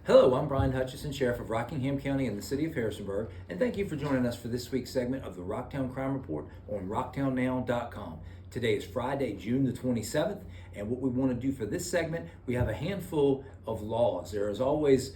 Hello, I'm Bryan Hutcheson, Sheriff of Rockingham County in the City of Harrisonburg, and thank you for joining us for this week's segment of the Rocktown Crime Report on rocktownnow.com. Today is Friday, June the 27th, and what we want to do for this segment, we have a handful of laws. There is always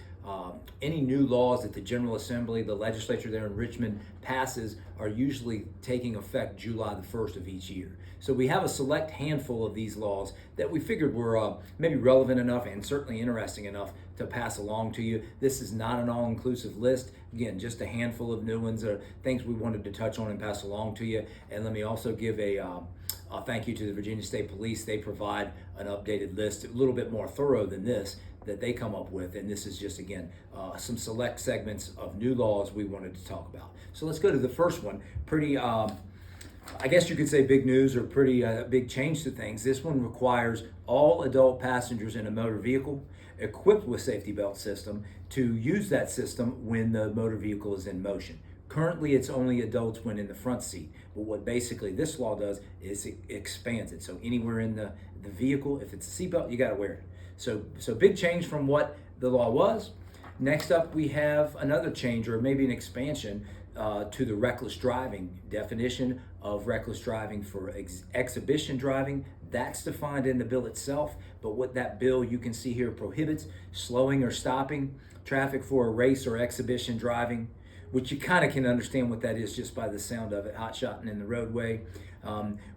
any new laws that the General Assembly, the legislature there in Richmond passes are usually taking effect July the 1st of each year. So we have a select handful of these laws that we figured were maybe relevant enough and certainly interesting enough to pass along to you. This is not an all-inclusive list. Again, just a handful of new ones or things we wanted to touch on and pass along to you. And let me also give a thank you to the Virginia State Police. They provide an updated list, a little bit more thorough than this, that they come up with, and this is just, again, some select segments of new laws we wanted to talk about. So let's go to the first one. Pretty, I guess you could say big news or pretty big change to things. This one requires all adult passengers in a motor vehicle equipped with safety belt system to use that system when the motor vehicle is in motion. Currently, it's only adults when in the front seat, but what basically this law does is it expands it. So anywhere in the vehicle, if it's a seatbelt, you got to wear it. So big change from what the law was. Next up, we have another change, or maybe an expansion to the reckless driving definition of reckless driving for exhibition driving. That's defined in the bill itself, but what that bill you can see here prohibits slowing or stopping traffic for a race or exhibition driving, which you kind of can understand what that is just by the sound of it, hot-shotting in the roadway,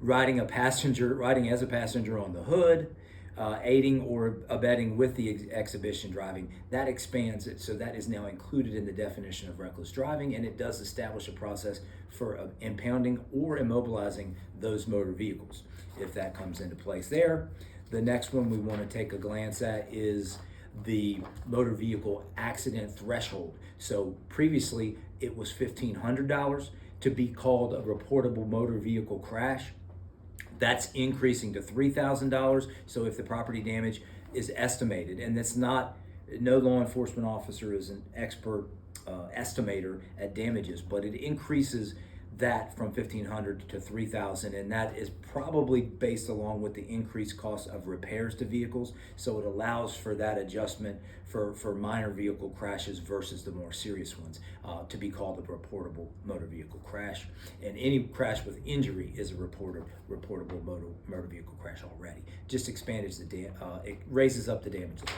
riding as a passenger on the hood, aiding or abetting with the exhibition driving. That expands it, so that is now included in the definition of reckless driving, and it does establish a process for impounding or immobilizing those motor vehicles if that comes into place there. The next one we want to take a glance at is the motor vehicle accident threshold. So previously it was $1,500 to be called a reportable motor vehicle crash. That's increasing to $3,000. So if the property damage is estimated, and that's not, no law enforcement officer is an expert estimator at damages, but it increases that from $1,500 to $3,000, and that is probably based along with the increased cost of repairs to vehicles. So it allows for that adjustment for minor vehicle crashes versus the more serious ones to be called a reportable motor vehicle crash. And any crash with injury is a reportable motor vehicle crash already. Just expands it raises up the damage level.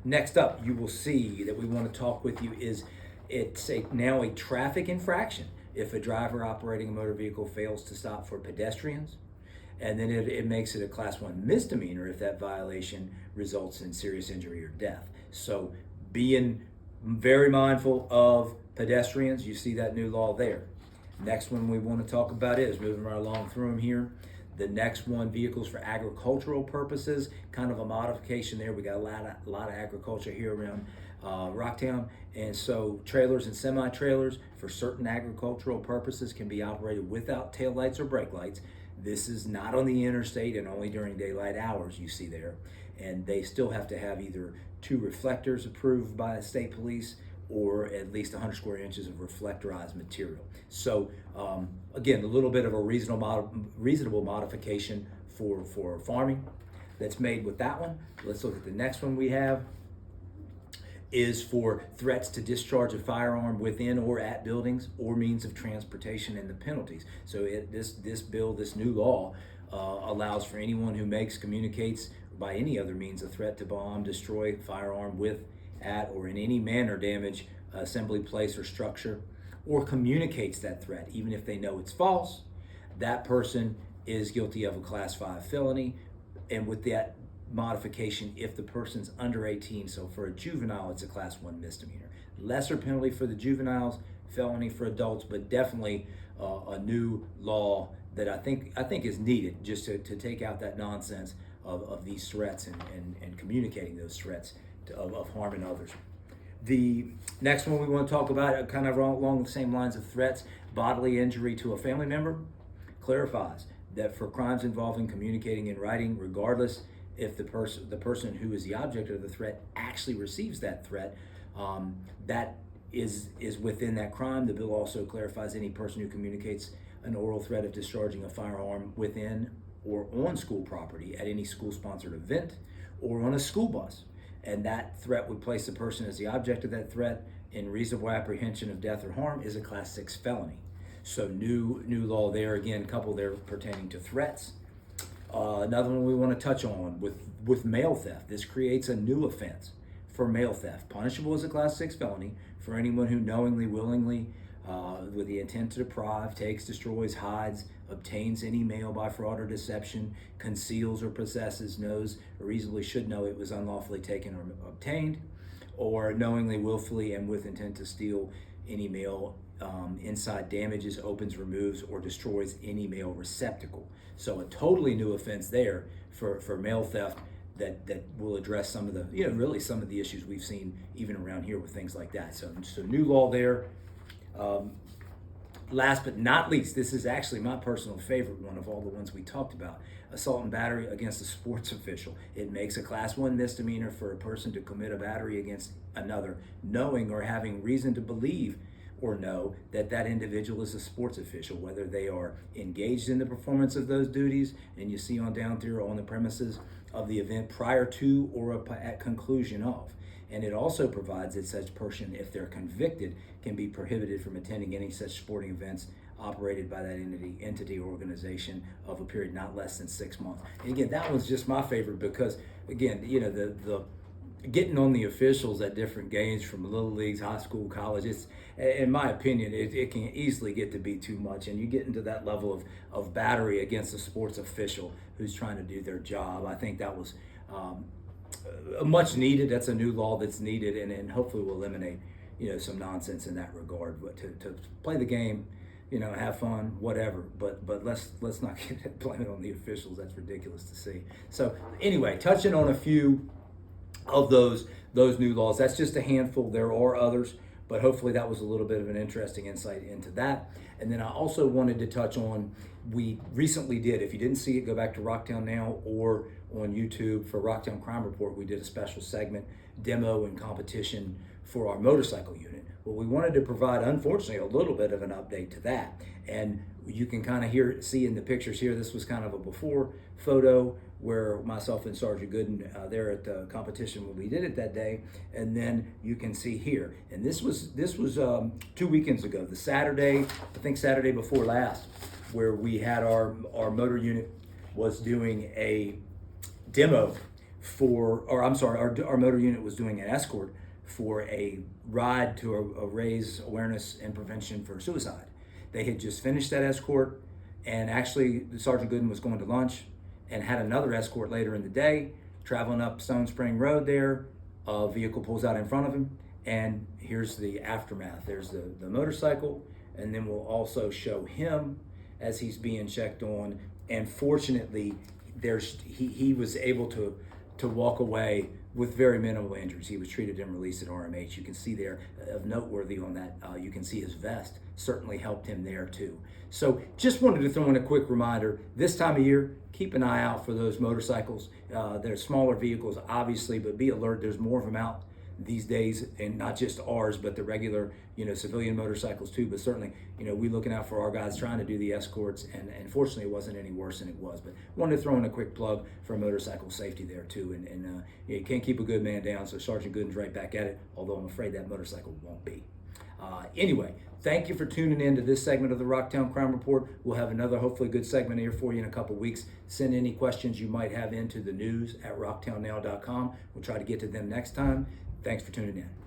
Next up, you will see that we want to talk with you is it's now a traffic infraction if a driver operating a motor vehicle fails to stop for pedestrians, and then it makes it a class 1 misdemeanor if that violation results in serious injury or death. So being very mindful of pedestrians, you see that new law there. Next one we want to talk about is, moving right along through them here, the next one, vehicles for agricultural purposes, kind of a modification there. We got a lot of agriculture here around Rocktown, and so trailers and semi-trailers for certain agricultural purposes can be operated without taillights or brake lights. This is not on the interstate and only during daylight hours, you see there, and they still have to have either 2 reflectors approved by the state police or at least 100 square inches of reflectorized material. So again, a little bit of a reasonable modification for farming that's made with that one. Let's look at the next one we have is for threats to discharge a firearm within or at buildings or means of transportation and the penalties. So this new law allows for anyone who communicates by any other means a threat to bomb, destroy, firearm with, at, or in any manner damage assembly, place, or structure, or communicates that threat, even if they know it's false, that person is guilty of a class 5 felony. And with that modification, if the person's under 18, so for a juvenile, it's a class 1 misdemeanor. Lesser penalty for the juveniles, felony for adults, but definitely a new law that I think is needed just to take out that nonsense of these threats and communicating those threats of harming others. The next one we want to talk about, kind of along the same lines of threats, bodily injury to a family member, clarifies that for crimes involving communicating in writing, regardless if the person who is the object of the threat actually receives that threat, that is within that crime. The bill also clarifies any person who communicates an oral threat of discharging a firearm within or on school property at any school-sponsored event or on a school bus and that threat would place the person as the object of that threat in reasonable apprehension of death or harm is a Class 6 felony. So new law there, again, couple there pertaining to threats. Another one we want to touch on with mail theft. This creates a new offense for mail theft, punishable as a Class 6 felony for anyone who knowingly, willingly, with the intent to deprive, takes, destroys, hides, obtains any mail by fraud or deception, conceals or possesses, knows or reasonably should know it was unlawfully taken or obtained, or knowingly, willfully, and with intent to steal any mail inside, damages, opens, removes, or destroys any mail receptacle. So a totally new offense there for mail theft that will address some of the, really some of the issues we've seen even around here with things like that. So new law there. Last but not least, this is actually my personal favorite one of all the ones we talked about. Assault and battery against a sports official. It makes a Class 1 misdemeanor for a person to commit a battery against another, knowing or having reason to believe or know that that individual is a sports official, whether they are engaged in the performance of those duties, and you see on down through on the premises of the event prior to or at conclusion of. And it also provides that such person, if they're convicted, can be prohibited from attending any such sporting events operated by that entity or organization of a period not less than 6 months. And again, that one's just my favorite because, again, the getting on the officials at different games from little leagues, high school, college, it's, in my opinion, it can easily get to be too much. And you get into that level of battery against a sports official who's trying to do their job. I think that was much needed. That's a new law that's needed, and hopefully will eliminate, some nonsense in that regard. But to play the game, have fun, whatever. But let's not blame it on the officials. That's ridiculous to see. So anyway, touching on a few of those new laws. That's just a handful. There are others, but hopefully that was a little bit of an interesting insight into that. And then I also wanted to touch on, we recently did, if you didn't see it, go back to Rocktown Now or on YouTube for Rocktown Crime Report. We did a special segment, demo and competition for our motorcycle unit. Well, we wanted to provide, unfortunately, a little bit of an update to that. And you can kind of see in the pictures here, this was kind of a before photo where myself and Sergeant Gooden there at the competition when we did it that day, and then you can see here. And this was 2 weekends ago, the Saturday, I think Saturday before last, where we had our motor unit was doing a demo our motor unit was doing an escort for a ride to raise awareness and prevention for suicide. They had just finished that escort, and actually Sergeant Gooden was going to lunch and had another escort later in the day, traveling up Stone Spring Road there. A vehicle pulls out in front of him, and here's the aftermath. There's the motorcycle, and then we'll also show him as he's being checked on. And fortunately, he was able to walk away with very minimal injuries. He was treated and released at RMH. You can see there, of noteworthy on that, you can see his vest certainly helped him there too. So just wanted to throw in a quick reminder, this time of year, keep an eye out for those motorcycles. They're smaller vehicles, obviously, but be alert. There's more of them out these days, and not just ours, but the regular, civilian motorcycles too. But certainly, we looking out for our guys trying to do the escorts, and fortunately it wasn't any worse than it was. But wanted to throw in a quick plug for motorcycle safety there too. And you can't keep a good man down, so Sergeant Gooden's right back at it, although I'm afraid that motorcycle won't be. Anyway, thank you for tuning in to this segment of the Rocktown Crime Report. We'll have another hopefully good segment here for you in a couple weeks. Send any questions you might have into the news at rocktownnow.com. We'll try to get to them next time. Thanks for tuning in.